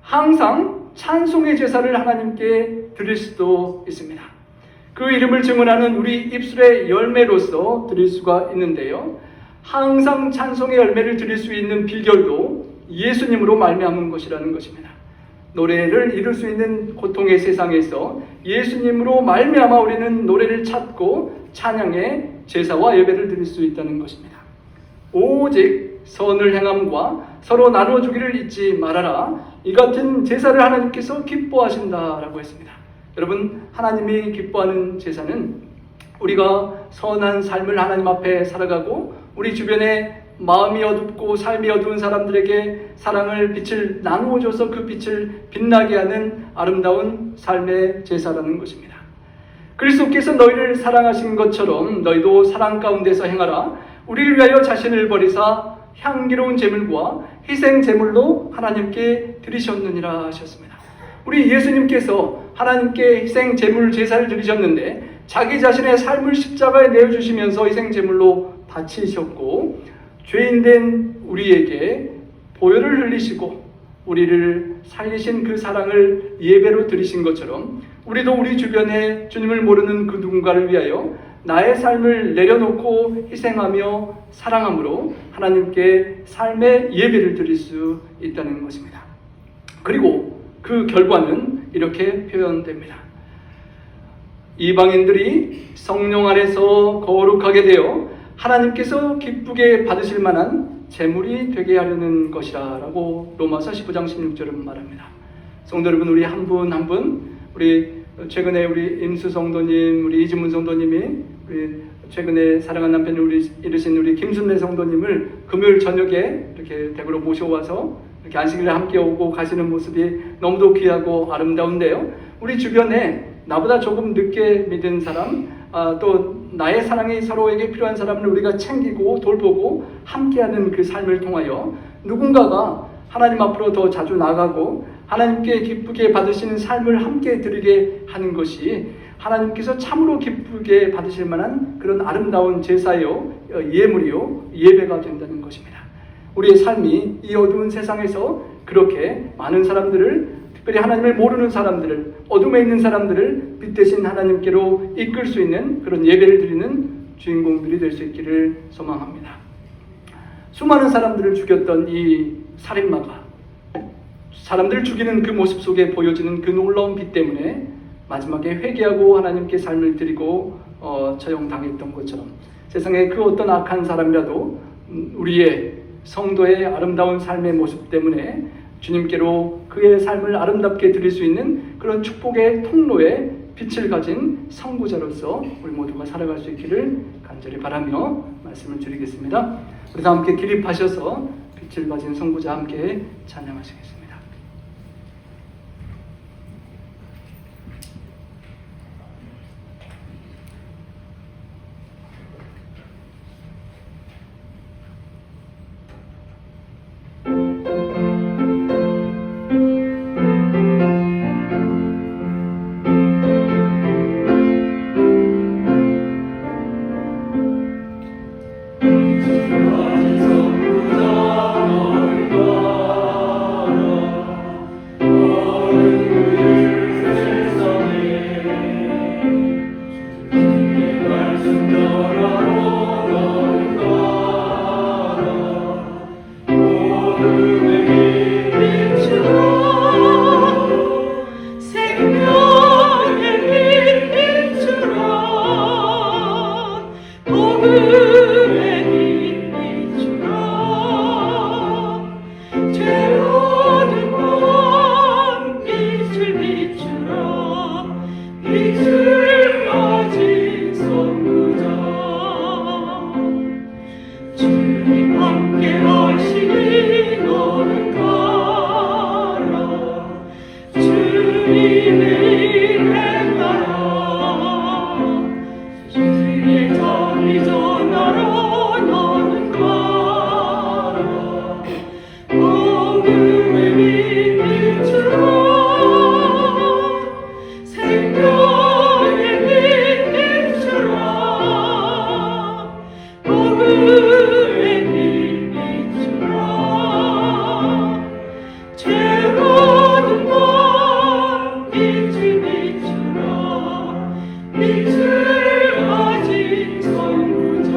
항상 찬송의 제사를 하나님께 드릴 수도 있습니다. 그 이름을 증언하는 우리 입술의 열매로서 드릴 수가 있는데요. 항상 찬송의 열매를 드릴 수 있는 비결도 예수님으로 말미암은 것이라는 것입니다. 노래를 이룰 수 있는 고통의 세상에서 예수님으로 말미암아 우리는 노래를 찾고 찬양의 제사와 예배를 드릴 수 있다는 것입니다. 오직 선을 행함과 서로 나눠주기를 잊지 말아라. 이 같은 제사를 하나님께서 기뻐하신다라고 했습니다. 여러분, 하나님이 기뻐하는 제사는 우리가 선한 삶을 하나님 앞에 살아가고 우리 주변에 마음이 어둡고 삶이 어두운 사람들에게 사랑을 빛을 나누어줘서 그 빛을 빛나게 하는 아름다운 삶의 제사라는 것입니다. 그리스도께서 너희를 사랑하신 것처럼 너희도 사랑 가운데서 행하라. 우리를 위하여 자신을 버리사 향기로운 제물과 희생 제물로 하나님께 드리셨느니라 하셨습니다. 우리 예수님께서 하나님께 희생 제물 제사를 드리셨는데 자기 자신의 삶을 십자가에 내어주시면서 희생 제물로 바치셨고 죄인된 우리에게 보혈을 흘리시고 우리를 살리신 그 사랑을 예배로 드리신 것처럼 우리도 우리 주변에 주님을 모르는 그 누군가를 위하여 나의 삶을 내려놓고 희생하며 사랑함으로 하나님께 삶의 예배를 드릴 수 있다는 것입니다. 그리고 그 결과는 이렇게 표현됩니다. 이방인들이 성령 안에서 거룩하게 되어 하나님께서 기쁘게 받으실 만한 제물이 되게 하려는 것이라 라고 로마서 15장 16절은 말합니다. 성도 여러분, 우리 한 분 한 분, 우리 최근에 우리 임수 성도님, 우리 이지문 성도님이 우리 최근에 사랑하는 남편이 우리 이르신 우리 김순례 성도님을 금요일 저녁에 이렇게 댁으로 모셔와서 이렇게 안식일에 함께 오고 가시는 모습이 너무도 귀하고 아름다운데요. 우리 주변에 나보다 조금 늦게 믿은 사람, 또 나의 사랑이 서로에게 필요한 사람을 우리가 챙기고 돌보고 함께하는 그 삶을 통하여 누군가가 하나님 앞으로 더 자주 나가고 하나님께 기쁘게 받으시는 삶을 함께 드리게 하는 것이 하나님께서 참으로 기쁘게 받으실 만한 그런 아름다운 제사요, 예물이요, 예배가 된다는 것입니다. 우리의 삶이 이 어두운 세상에서 그렇게 많은 사람들을, 특별히 하나님을 모르는 사람들을, 어둠에 있는 사람들을 빛 대신 하나님께로 이끌 수 있는 그런 예배를 드리는 주인공들이 될 수 있기를 소망합니다. 수많은 사람들을 죽였던 이 살인마가 사람들을 죽이는 그 모습 속에 보여지는 그 놀라운 빛 때문에 마지막에 회개하고 하나님께 삶을 드리고 처형당했던 것처럼 세상에 그 어떤 악한 사람이라도 우리의 성도의 아름다운 삶의 모습 때문에 주님께로 그의 삶을 아름답게 드릴 수 있는 그런 축복의 통로에 빛을 가진 선구자로서 우리 모두가 살아갈 수 있기를 간절히 바라며 말씀을 드리겠습니다. 우리 다 함께 기립하셔서 빛을 가진 선구자 함께 찬양하시겠습니다. 복음의 빛 비추라. 죄 어두운 밤 빛을 비추라. 빛을 가진 선구자. 주님 함께 하시니 너는 가라. 주님의 일에 따라 주의 자비 전하러 너는 가라. 복음의 빛 비추라. 생명의 빛 비추라. 복음의 빛 비추라. 죄로운 밤 빛을 비추라. 빛을 가진 선구자.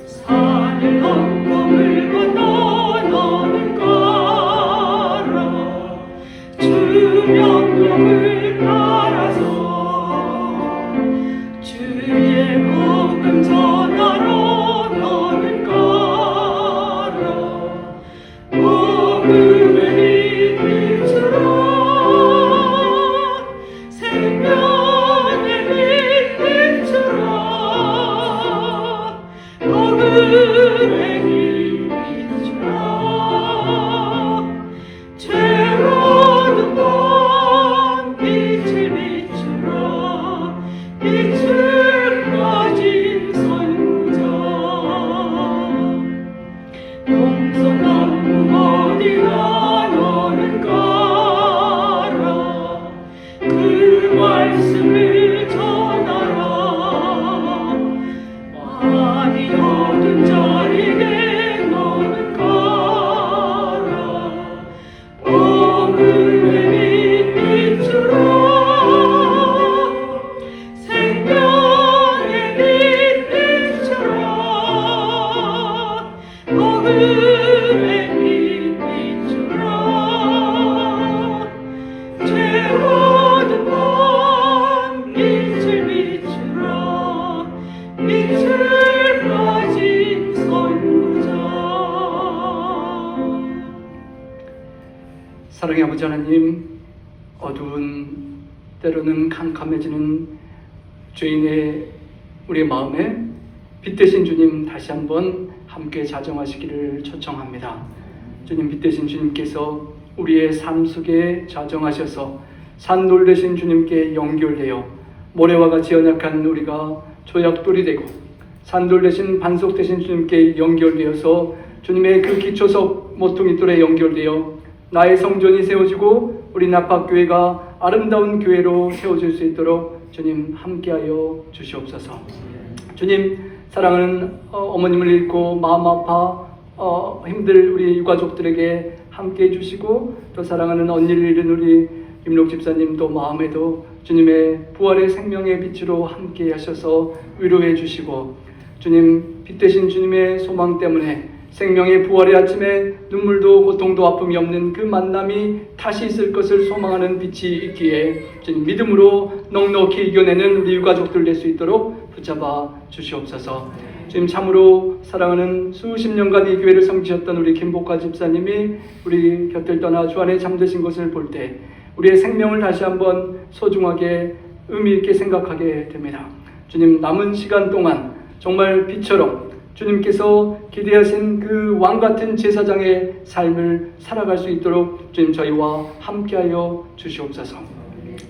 산을 넘고 물 건너 너는 가라. 주명령을 따라서 주의 복음 전하러 너는 가라. 복음의 빛 비추라. 생명의 빛 비추라. 복음의 빛 비추라. 죄로운 밤 빛을 비추라. 빛을 가진 선구자. 동서남북 어디나 너는 가라. 그 말씀을 전하라. 많이 얻은 자에게 너는 가라. 복음의 빛 비추라. 생명의 빛 비추라. 복음의 빛 비추라. 죄로운 밤 빛을 비추라. 빛을 가진 선구자. 사랑의 아버지 하나님, 어두운 때로는 캄캄해지는 죄인의 우리의 마음에 빛 되신 주님 다시 한번 함께 자정하시기를 초청합니다. 주님, 빛 되신 주님께서 우리의 삶 속에 자정하셔서 산돌 되신 주님께 연결되어 모래와 같이 연약한 우리가 조약돌이 되고 산돌 되신 반석 되신 주님께 연결되어서 주님의 그 기초석 모퉁이돌에 연결되어 나의 성전이 세워지고 우리 나팍교회가 아름다운 교회로 세워질 수 있도록 주님 함께하여 주시옵소서. 주님, 사랑하는 어머님을 잃고 마음 아파 힘들 우리 유가족들에게 함께해 주시고, 또 사랑하는 언니를 잃은 우리 임록 집사님도 마음에도 주님의 부활의 생명의 빛으로 함께 하셔서 위로해 주시고, 주님, 빛 되신 주님의 소망 때문에 생명의 부활의 아침에 눈물도 고통도 아픔이 없는 그 만남이 다시 있을 것을 소망하는 빛이 있기에 주님, 믿음으로 넉넉히 이겨내는 우리 유가족들 될 수 있도록 붙잡아 주시옵소서. 주님, 참으로 사랑하는 수십 년간 이 교회를 섬기셨던 우리 김복화 집사님이 우리 곁을 떠나 주 안에 잠드신 것을 볼 때 우리의 생명을 다시 한번 소중하게 의미 있게 생각하게 됩니다. 주님, 남은 시간 동안 정말 빛처럼 주님께서 기대하신 그 왕같은 제사장의 삶을 살아갈 수 있도록 주님, 저희와 함께하여 주시옵소서.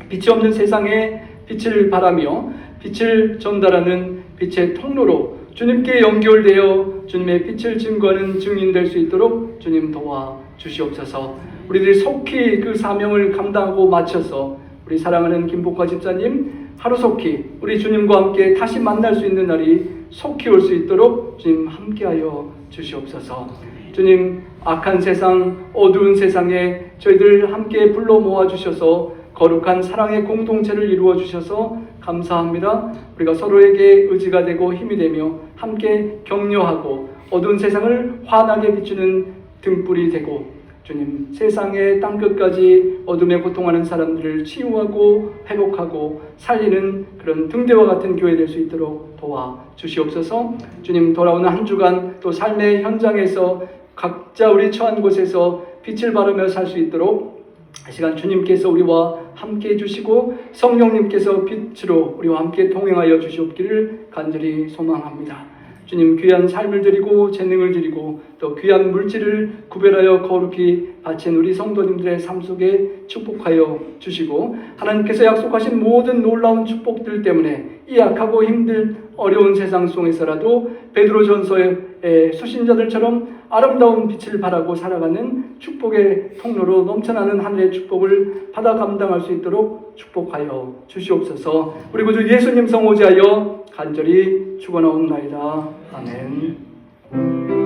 빛이 없는 세상에 빛을 바라며 빛을 전달하는 빛의 통로로 주님께 연결되어 주님의 빛을 증거하는 증인 될 수 있도록 주님 도와 주시옵소서. 우리들이 속히 그 사명을 감당하고 마쳐서 우리 사랑하는 김복화 집사님 하루속히 우리 주님과 함께 다시 만날 수 있는 날이 속히 올 수 있도록 주님 함께하여 주시옵소서. 주님, 악한 세상, 어두운 세상에 저희들 함께 불러 모아 주셔서 거룩한 사랑의 공동체를 이루어 주셔서 감사합니다. 우리가 서로에게 의지가 되고 힘이 되며 함께 격려하고 어두운 세상을 환하게 비추는 등불이 되고 주님, 세상의 땅끝까지 어둠에 고통하는 사람들을 치유하고 회복하고 살리는 그런 등대와 같은 교회 될 수 있도록 도와 주시옵소서. 주님, 돌아오는 한 주간 또 삶의 현장에서 각자 우리 처한 곳에서 빛을 발하며 살 수 있도록 이 시간 주님께서 우리와 함께 해주시고 성령님께서 빛으로 우리와 함께 동행하여 주시옵기를 간절히 소망합니다. 주님, 귀한 삶을 드리고 재능을 드리고 또 귀한 물질을 구별하여 거룩히 바친 우리 성도님들의 삶 속에 축복하여 주시고 하나님께서 약속하신 모든 놀라운 축복들 때문에 이 약하고 힘든 어려운 세상 속에서라도 베드로전서의 수신자들처럼 아름다운 빛을 발하고 살아가는 축복의 통로로 넘쳐나는 하늘의 축복을 받아 감당할 수 있도록 축복하여 주시옵소서. 우리 구주 예수님 성호지하여 간절히 축원하옵나이다. 아멘.